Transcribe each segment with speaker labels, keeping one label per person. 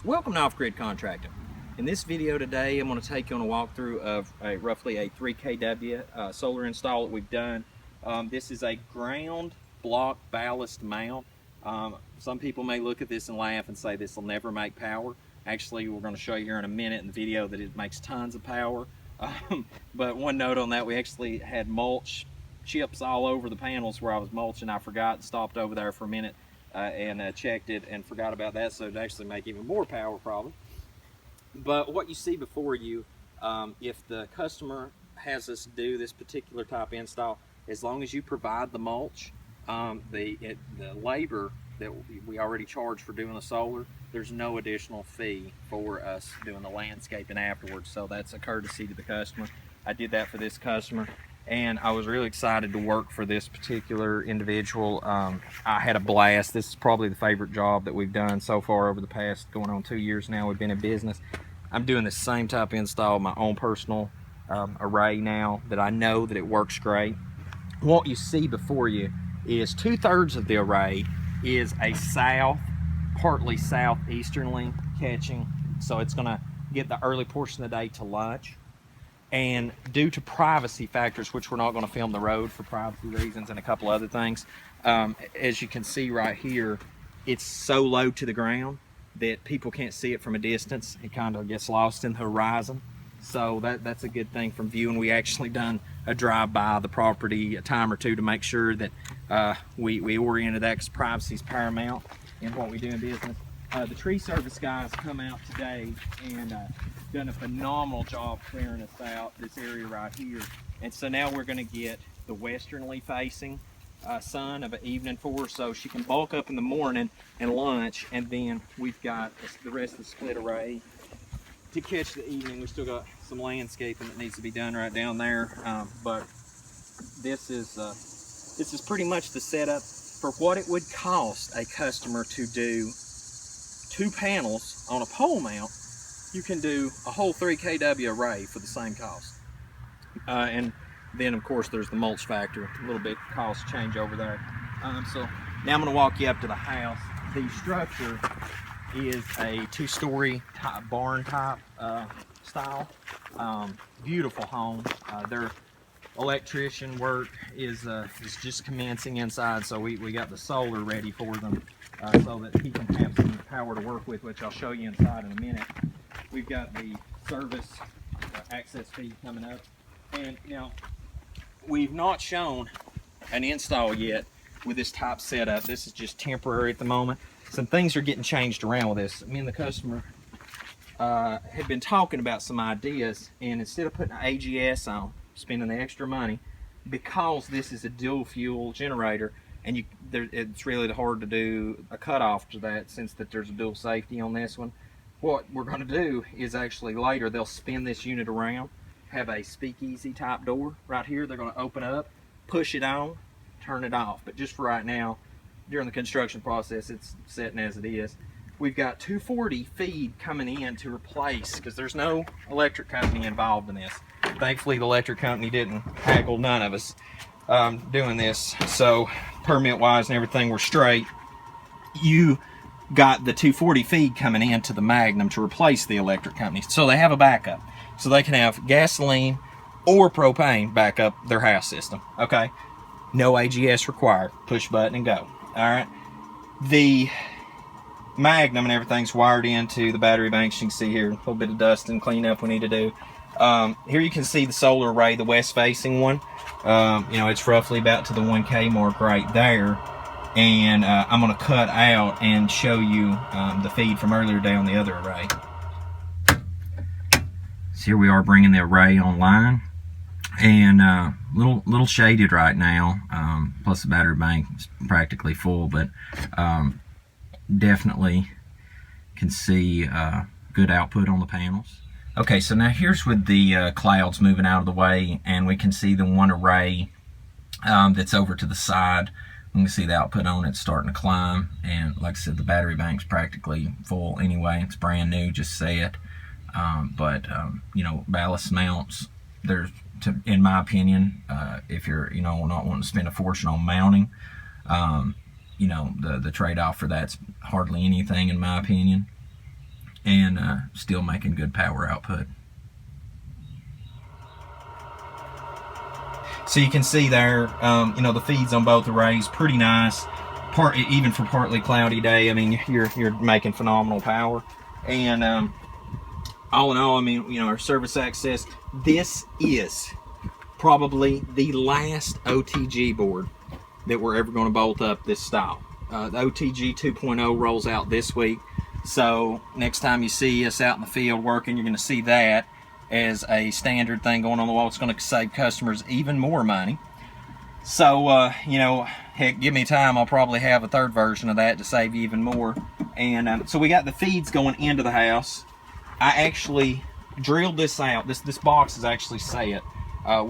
Speaker 1: Welcome to Off-Grid Contracting. In this video today, I'm going to take you on a walkthrough of roughly a 3 kW solar install that we've done. This is a ground block ballast mount. Some people may look at this and laugh and say this will never make power. Actually, we're going to show you here in a minute in the video that it makes tons of power. But one note on that, we actually had mulch chips all over the panels where I was mulching. I forgot and stopped over there for a minute and checked it and forgot about that, so it'd actually make even more power probably. But what you see before you, if the customer has us do this particular type install, as long as you provide the mulch, the labor that we already charge for doing the solar, there's no additional fee for us doing the landscaping afterwards. So that's a courtesy to the customer. I did that for this customer, and I was really excited to work for this particular individual. I had a blast. This is probably the favorite job that we've done so far over the past going on 2 years now we've been in business. I'm doing the same type of install, my own personal array now that I know that it works great. What you see before you is 2/3 of the array is a south, partly southeasterly catching, so it's going to get the early portion of the day to lunch. And due to privacy factors, which we're not going to film the road for privacy reasons and a couple other things, as you can see right here, it's so low to the ground that people can't see it from a distance. It kind of gets lost in the horizon. So that's a good thing from viewing. We actually done a drive-by the property a time or two to make sure that we oriented that, because privacy is paramount in what we do in business. The tree service guys come out today and done a phenomenal job clearing us out this area right here. And so now we're going to get the westernly facing sun of an evening for her, so she can bulk up in the morning and lunch, and then we've got the rest of the split array to catch the evening. We still got some landscaping that needs to be done right down there, but this is pretty much the setup for what it would cost a customer to do 2 panels on a pole mount. You can do a whole 3 kW array for the same cost. And then of course there's the mulch factor, a little bit cost change over there. So now I'm going to walk you up to the house. The structure is a 2-story type barn type style. Beautiful home. Their electrician work is just commencing inside, so we got the solar ready for them so that he can have some power to work with, which I'll show you inside in a minute. We've got the service access fee coming up, and now we've not shown an install yet with this type setup. This is just temporary at the moment. Some things are getting changed around with this. Me and the customer had been talking about some ideas, and instead of putting an AGS on, spending the extra money, because this is a dual fuel generator, and it's really hard to do a cutoff to that since that there's a dual safety on this one. What we're going to do is actually later they'll spin this unit around, have a speakeasy type door right here. They're going to open up, push it on, turn it off. But just for right now, during the construction process, it's sitting as it is. We've got 240 feed coming in to replace, because there's no electric company involved in this. Thankfully, the electric company didn't haggle none of us doing this. So permit wise and everything, we're straight. You got the 240 feed coming into the Magnum to replace the electric company, so they have a backup, so they can have gasoline or propane back up their house system. Okay, no AGS required. Push button and go. All right, the Magnum and everything's wired into the battery banks. You can see here a little bit of dust and cleanup we need to do. Here you can see the solar array, the west facing one. You know, it's roughly about to the 1K mark right there. And I'm going to cut out and show you the feed from earlier today on the other array. So here we are bringing the array online, and little shaded right now. Plus the battery bank is practically full, but definitely can see good output on the panels. Okay, so now here's with the clouds moving out of the way, and we can see the one array that's over to the side. You can see the output on it starting to climb, and like I said, the battery bank's practically full anyway. It's brand new, just set. You know, ballast mounts, in my opinion, if you're not wanting to spend a fortune on mounting, you know, the trade-off for that's hardly anything in my opinion. and still making good power output. So you can see there, you know, the feeds on both arrays pretty nice. Even for partly cloudy day, I mean, you're making phenomenal power. And all in all, I mean, you know, our service access. This is probably the last OTG board that we're ever going to bolt up this style. The OTG 2.0 rolls out this week, so next time you see us out in the field working, you're going to see that as a standard thing going on the wall. It's going to save customers even more money. So, you know, heck, give me time, I'll probably have a third version of that to save you even more. And so we got the feeds going into the house. I actually drilled this out. This box is actually set.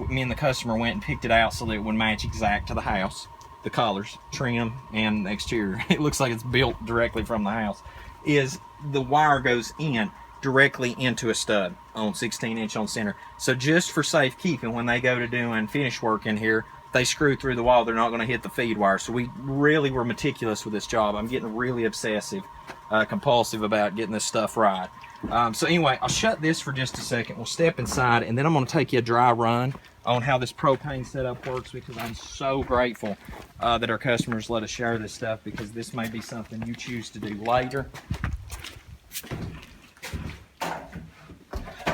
Speaker 1: Me and the customer went and picked it out so that it would match exact to the house. The colors, trim, and the exterior. It looks like it's built directly from the house. The wire goes in directly into a stud on 16-inch on center. So just for safekeeping, when they go to doing finish work in here, they screw through the wall, they're not going to hit the feed wire. So we really were meticulous with this job. I'm getting really obsessive, compulsive about getting this stuff right. So anyway, I'll shut this for just a second. We'll step inside, and then I'm going to take you a dry run on how this propane setup works, because I'm so grateful that our customers let us share this stuff, because this may be something you choose to do later.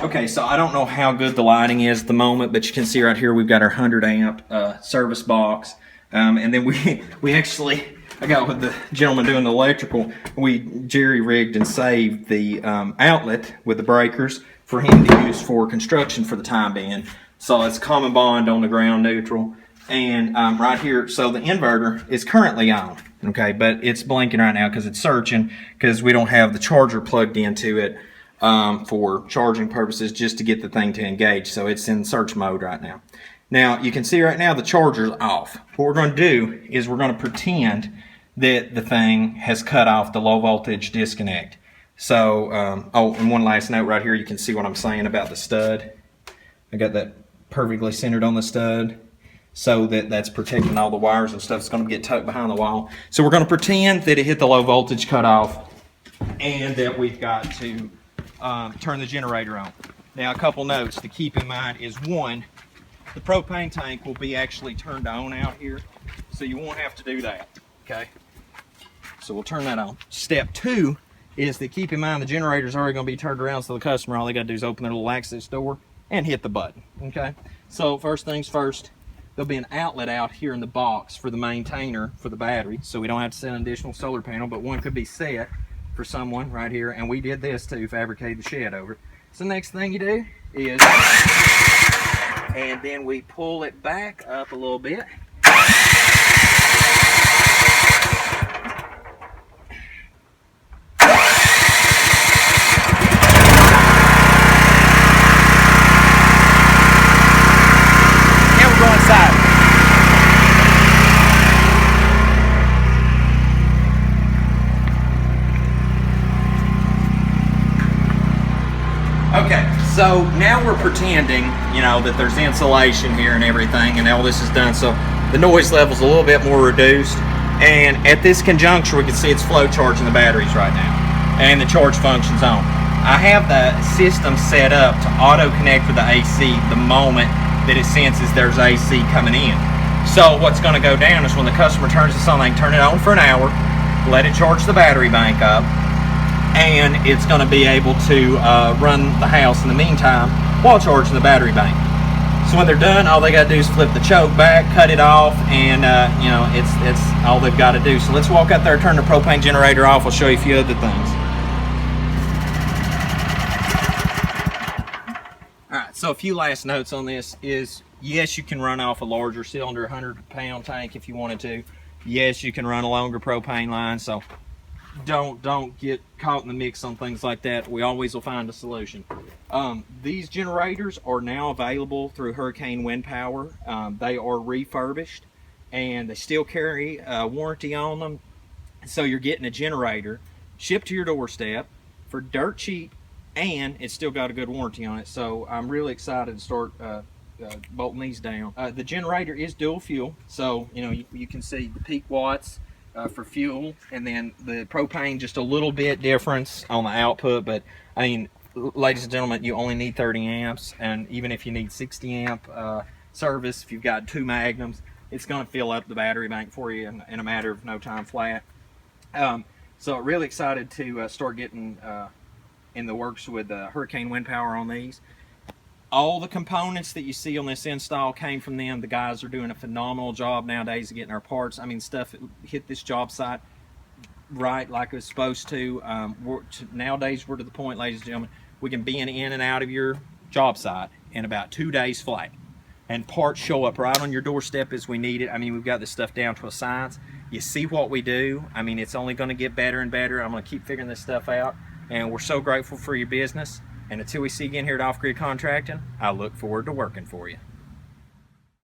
Speaker 1: Okay, so I don't know how good the lighting is at the moment, but you can see right here we've got our 100 amp service box, and then we actually, I got with the gentleman doing the electrical, we jerry rigged and saved the outlet with the breakers for him to use for construction for the time being. So it's common bond on the ground neutral, and right here, so the inverter is currently on, okay, but it's blinking right now because it's searching, because we don't have the charger plugged into it for charging purposes, just to get the thing to engage. So it's in search mode right now. Now you can see right now the charger's off. What we're going to do is we're going to pretend that the thing has cut off the low voltage disconnect. So, oh, and one last note right here, you can see what I'm saying about the stud. I got that perfectly centered on the stud, so that's protecting all the wires and stuff. It's going to get tucked behind the wall. So we're going to pretend that it hit the low voltage cutoff, and that we've got to turn the generator on. Now, a couple notes to keep in mind is, one, the propane tank will be actually turned on out here, so you won't have to do that, okay? So we'll turn that on. Step two is that keep in mind the generator's already going to be turned around, so the customer, all they got to do is open their little access door and hit the button, okay? So first things first, there'll be an outlet out here in the box for the maintainer for the battery, so we don't have to set an additional solar panel, but one could be set for someone right here, and we did this too, fabricated the shed over it. So next thing you do is, and then we pull it back up a little bit. And we'll go inside. Okay, so now we're pretending, you know, that there's insulation here and everything, and all this is done, so the noise level's a little bit more reduced. And at this conjuncture, we can see it's flow charging the batteries right now, and the charge function's on. I have the system set up to auto connect for the AC the moment that it senses there's AC coming in. So what's going to go down is when the customer turns this on, they can turn it on for an hour, let it charge the battery bank up, and it's going to be able to run the house in the meantime while charging the battery bank. So when they're done, all they got to do is flip the choke back, cut it off, and you know, it's all they've got to do. So let's walk out there, turn the propane generator off. I'll show you a few other things. All right, so a few last notes on this is, yes, you can run off a larger cylinder, 100-pound tank if you wanted to. Yes, you can run a longer propane line, so don't get caught in the mix on things like that. We always will find a solution. These generators are now available through Hurricane Wind Power. They are refurbished, and they still carry a warranty on them. So you're getting a generator shipped to your doorstep for dirt cheap, and it's still got a good warranty on it. So I'm really excited to start bolting these down. The generator is dual fuel, so you know, you can see the peak watts for fuel, and then the propane just a little bit difference on the output, but I mean, ladies and gentlemen, you only need 30 amps, and even if you need 60 amp service, if you've got 2 magnums, it's going to fill up the battery bank for you in a matter of no time flat. So really excited to start getting in the works with hurricane wind power on these. All the components that you see on this install came from them. The guys are doing a phenomenal job nowadays of getting our parts. I mean, stuff hit this job site right like it was supposed to. Nowadays, we're to the point, ladies and gentlemen, we can be in and out of your job site in about 2 days flat. And parts show up right on your doorstep as we need it. I mean, we've got this stuff down to a science. You see what we do. I mean, it's only going to get better and better. I'm going to keep figuring this stuff out. And we're so grateful for your business. And until we see you again here at Off Grid Contracting, I look forward to working for you.